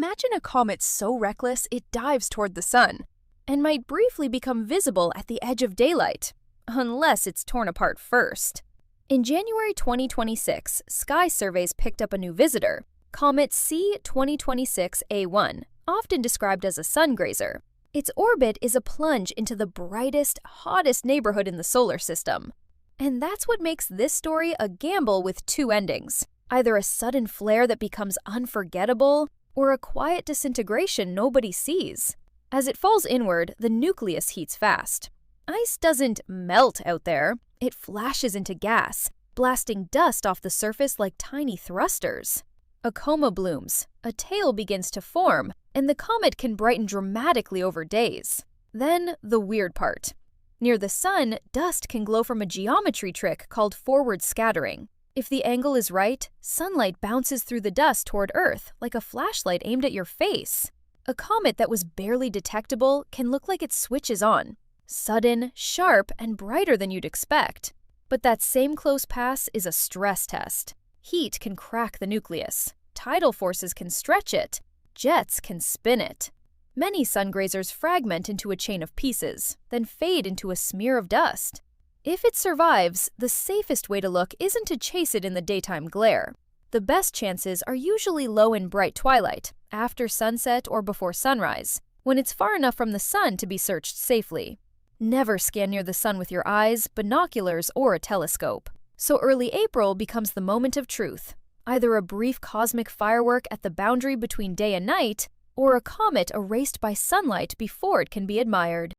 Imagine a comet so reckless it dives toward the sun, and might briefly become visible at the edge of daylight, unless it's torn apart first. In January 2026, sky surveys picked up a new visitor, Comet C-2026A1, often described as a sun grazer. Its orbit is a plunge into the brightest, hottest neighborhood in the solar system. And that's what makes this story a gamble with two endings, either a sudden flare that becomes unforgettable, or a quiet disintegration nobody sees. As it falls inward, the nucleus heats fast. Ice doesn't melt out there, it flashes into gas, blasting dust off the surface like tiny thrusters. A coma blooms, a tail begins to form, and the comet can brighten dramatically over days. Then, the weird part. Near the sun, dust can glow from a geometry trick called forward scattering. If the angle is right, sunlight bounces through the dust toward Earth like a flashlight aimed at your face. A comet that was barely detectable can look like it switches on. Sudden, sharp, and brighter than you'd expect. But that same close pass is a stress test. Heat can crack the nucleus. Tidal forces can stretch it. Jets can spin it. Many sun grazers fragment into a chain of pieces, then fade into a smear of dust. If it survives, the safest way to look isn't to chase it in the daytime glare. The best chances are usually low in bright twilight, after sunset or before sunrise, when it's far enough from the sun to be searched safely. Never scan near the sun with your eyes, binoculars, or a telescope. So early April becomes the moment of truth, either a brief cosmic firework at the boundary between day and night, or a comet erased by sunlight before it can be admired.